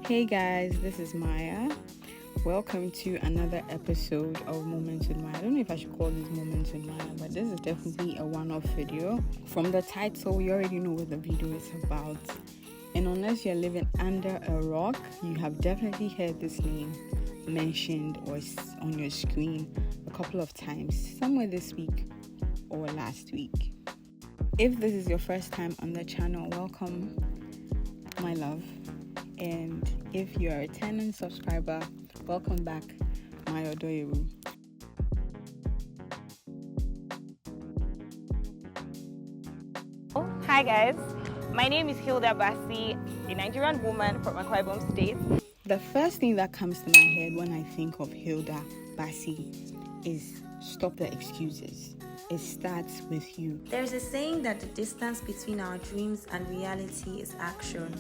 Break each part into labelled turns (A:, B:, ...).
A: Hey guys, this is Mayaa. Welcome to another episode of Moments with Mayaa. I don't know if I should call this Moments with Mayaa, but this is definitely a one-off video. From the title, you already know what the video is about. And unless you're living under a rock, you have definitely heard this name mentioned or on your screen a couple of times, somewhere this week or last week. If this is your first time on the channel, welcome, my love. And if you're a returning subscriber, welcome back, my adoyeru.
B: Hi guys, my name is Hilda Baci, a Nigerian woman from Akwa Ibom State.
A: The first thing that comes to my head when I think of Hilda Baci is stop the excuses. It starts with you.
C: There's a saying that the distance between our dreams and reality is action.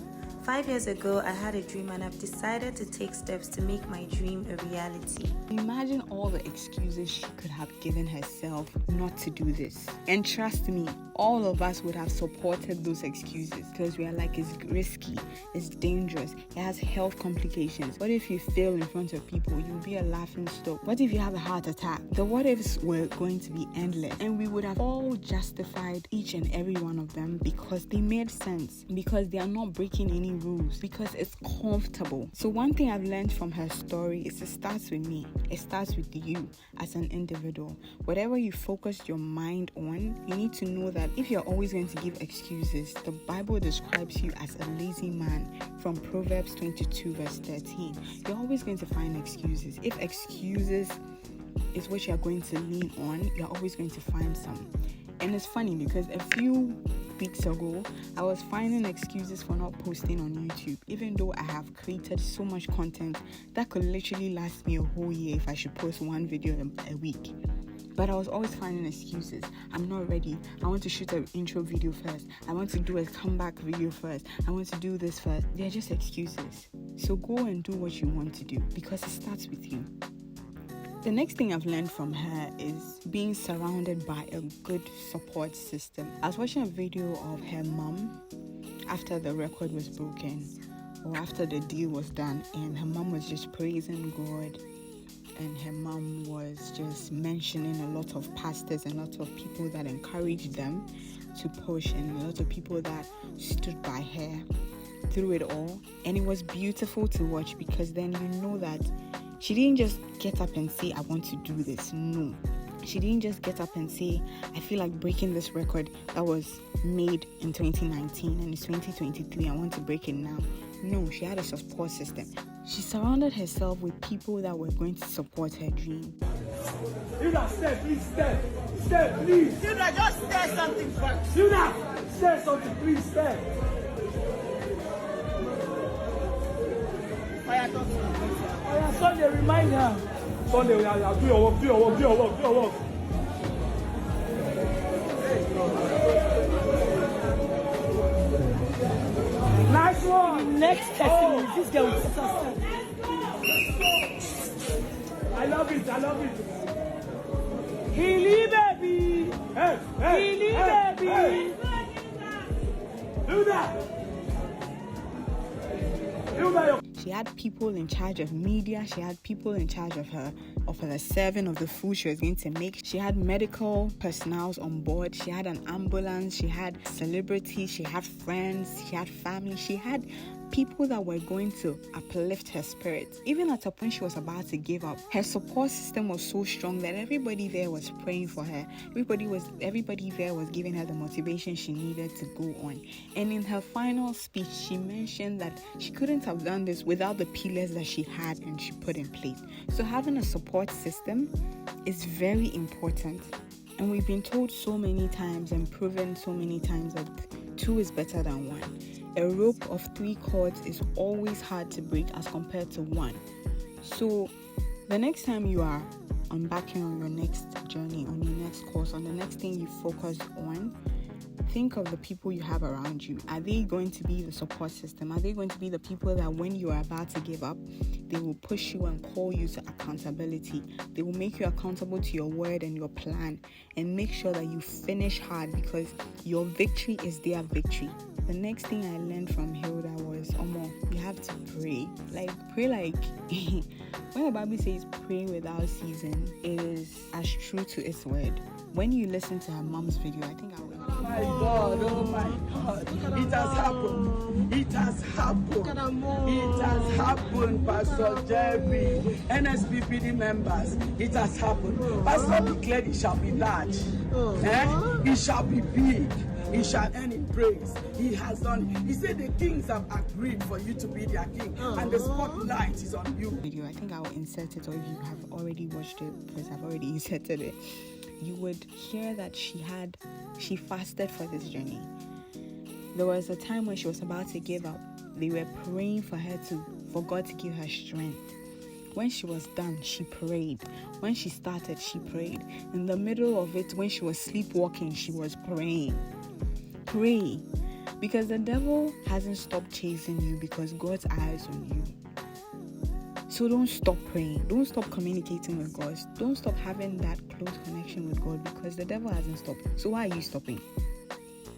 C: 5 years ago, I had a dream and I've decided to take steps to make my dream a reality.
A: Imagine all the excuses she could have given herself not to do this. And trust me, all of us would have supported those excuses because we are like, it's risky, it's dangerous, it has health complications. What if you fail in front of people? You'll be a laughing stock. What if you have a heart attack? The what ifs were going to be endless. And we would have all justified each and every one of them because they made sense, because they are not breaking any rules, because it's comfortable. So one thing I've learned from her story is it starts with me. It starts with you as an individual. Whatever you focus your mind on, you need to know that if you're always going to give excuses, the Bible describes you as a lazy man from Proverbs 22 verse 13. You're always going to find excuses. If excuses is what you're going to lean on, you're always going to find some. And it's funny because a few weeks ago, I was finding excuses for not posting on YouTube, even though I have created so much content that could literally last me a whole year if I should post one video a week. But I was always finding excuses. I'm not ready. I want to shoot an intro video first. I want to do a comeback video first. I want to do this first. They're just excuses. So go and do what you want to do because it starts with you. The next thing I've learned from her is being surrounded by a good support system. I was watching a video of her mom after the record was broken or after the deal was done, and her mom was just praising God, and her mom was just mentioning a lot of pastors and a lot of people that encouraged them to push, and a lot of people that stood by her through it all. And it was beautiful to watch because then you know that she didn't just get up and say, I want to do this. No. She didn't just get up and say, I feel like breaking this record that was made in 2019 and it's 2023. I want to break it now. No, she had a support system. She surrounded herself with people that were going to support her dream.
D: Hilda, step, please, step. Step, please.
E: Hilda, just say something first.
D: Hilda, say something, please, step. Sunday, remind her. Sunday, I'll do your work, do your work, do your work, do your work. Nice one.
E: Next testimony, this girl is successful.
D: I love it, I love it.
E: Hilly baby.
D: Hey, hey,
E: Hilly
D: hey,
E: baby.
D: Hey. Hilda. Hilda,
A: she had people in charge of media. She had people in charge of her serving of the food she was going to make. She had medical personnel on board. She had an ambulance. She had celebrities. She had friends. She had family. She had people that were going to uplift her spirits. Even at a point she was about to give up, her support system was so strong that everybody there was praying for her. Everybody there was giving her the motivation she needed to go on. And in her final speech, she mentioned that she couldn't have done this without the pillars that she had and she put in place. So having a support system is very important. And we've been told so many times and proven so many times that 2 is better than 1. A rope of 3 cords is always hard to break as compared to 1. So the next time you are embarking on your next journey, on your next course, on the next thing you focus on, think of the people you have around you. Are they going to be the support system? Are they going to be the people that when you are about to give up, they will push you and call you to accountability? They will make you accountable to your word and your plan and make sure that you finish hard because your victory is their victory. The next thing I learned from Hilda was, you have to pray. Pray like when the Bible says pray without ceasing, it is as true to its word. When you listen to her mom's video, I think I will.
E: Oh my God. It has happened. It has happened. It has happened, Pastor Jerry. NSPPD members, it has happened. Pastor declared it shall be large. It shall be big. He shall earn in praise. He has done it. He said the kings have agreed for you to be their king, and the spotlight is on you.
A: Video, I think I will insert it, or if you have already watched it, because I've already inserted it, you would hear that she fasted for this journey. There was a time when she was about to give up. They were praying for God to give her strength. When she was done, she prayed. When she started, she prayed. In the middle of it, when she was sleepwalking, she was praying. Pray, because the devil hasn't stopped chasing you, because God's eyes on you. So don't stop praying. Don't stop communicating with God. Don't stop having that close connection with God, because the devil hasn't stopped. So why are you stopping?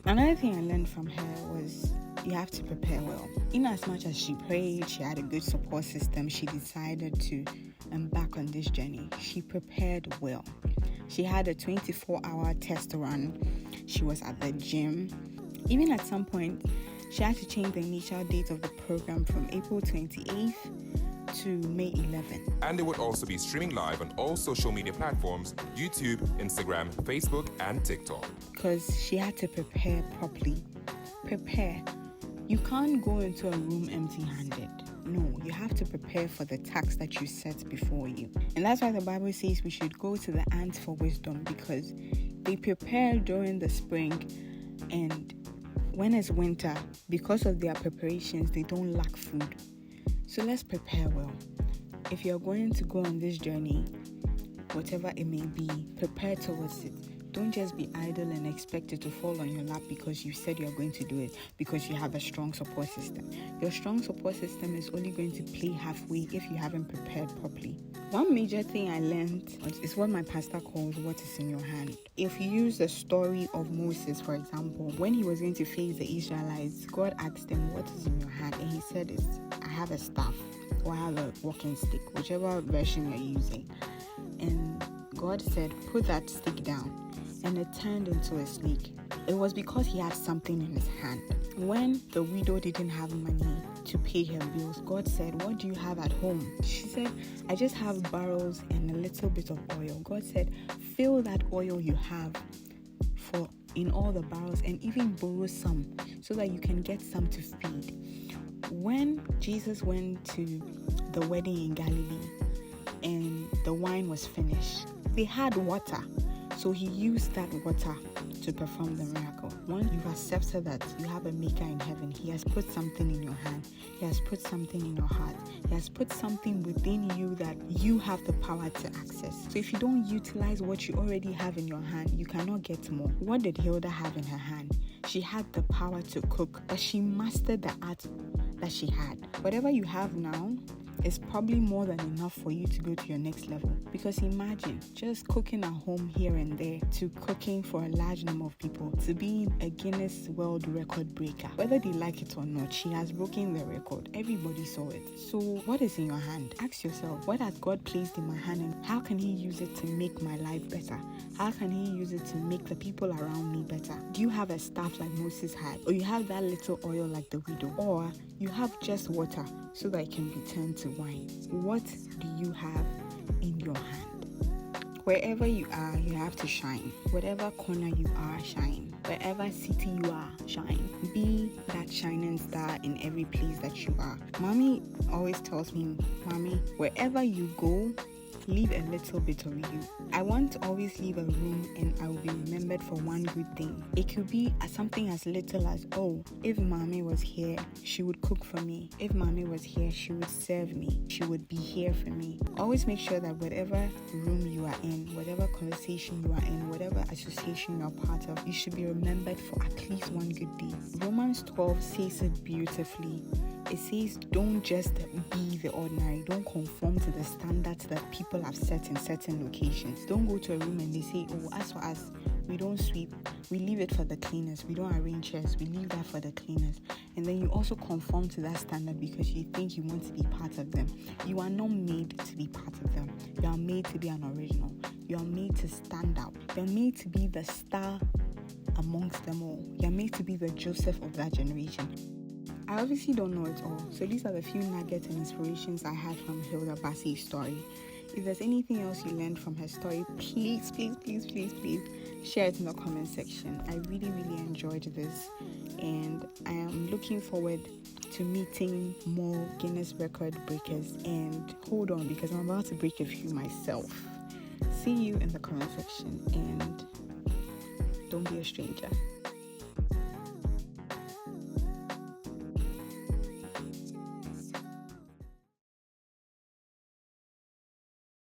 A: Another thing I learned from her was you have to prepare well. In as much as she prayed, she had a good support system, she decided to embark on this journey. She prepared well. She had a 24-hour test run. She was at the gym. Even at some point, she had to change the initial date of the program from April 28th to May 11th.
F: And it would also be streaming live on all social media platforms: YouTube, Instagram, Facebook, and TikTok.
A: Because she had to prepare properly. Prepare. You can't go into a room empty-handed. No, you have to prepare for the task that you set before you. And that's why the Bible says we should go to the ants for wisdom, because they prepare during the spring, and when it's winter, because of their preparations, they don't lack food. So let's prepare well. If you're going to go on this journey, whatever it may be, prepare towards it. Don't just be idle and expect it to fall on your lap because you said you're going to do it, because you have a strong support system. Your strong support system is only going to play halfway if you haven't prepared properly. One major thing I learned is what my pastor calls what is in your hand. If you use the story of Moses, for example, when he was going to face the Israelites, God asked him, what is in your hand? And he said, I have a staff, or I have a walking stick, whichever version you're using. And God said, put that stick down. And it turned into a snake. It was because he had something in his hand. When the widow didn't have money to pay her bills, God said, what do you have at home? She said, I just have barrels and a little bit of oil. God said, fill that oil you have in all the barrels, and even borrow some so that you can get some to feed. When Jesus went to the wedding in Galilee and the wine was finished, they had water. So he used that water to perform the miracle. Once you've accepted that you have a maker in heaven, he has put something in your hand. He has put something in your heart. He has put something within you that you have the power to access. So if you don't utilize what you already have in your hand, you cannot get more. What did Hilda have in her hand? She had the power to cook, but she mastered the art that she had. Whatever you have now is probably more than enough for you to go to your next level. Because imagine just cooking at home here and there, to cooking for a large number of people, to being a Guinness World Record breaker. Whether they like it or not, she has broken the record. Everybody saw it. So what is in your hand? Ask yourself, what has God placed in my hand, and how can he use it to make my life better? How can he use it to make the people around me better? Do you have a staff like Moses had? Or you have that little oil like the widow? Or you have just water so that it can be turned to wine? What do you have in your hand? Wherever you are, you have to shine. Whatever corner you are, shine. Wherever city you are, shine. Be that shining star in every place that you are. Mommy always tells me, Mommy, wherever you go, leave a little bit of you. I want to always leave a room and I will be remembered for one good thing. It could be something as little as, if Mommy was here, she would cook for me. If Mommy was here, she would serve me. She would be here for me. Always make sure that whatever room you are in, whatever conversation you are in, whatever association you are part of, you should be remembered for at least one good deed. Romans 12 says it beautifully. It says, don't just be the ordinary. Don't conform to the standards that people have set in certain locations. Don't go to a room and they say, as for us, We don't sweep. We leave it for the cleaners. We don't arrange chairs. We leave that for the cleaners. And then you also conform to that standard because you think you want to be part of them. You are not made to be part of them. You are made to be an original. You are made to stand out. You're made to be the star amongst them all. You're made to be the Joseph of that generation. I obviously don't know it all, so these are the few nuggets and inspirations I had from Hilda Baci's story. If there's anything else you learned from her story, please share it in the comment section. I really enjoyed this, and I am looking forward to meeting more Guinness record breakers. And hold on, because I'm about to break a few myself. See you in the comment section, and don't be a stranger.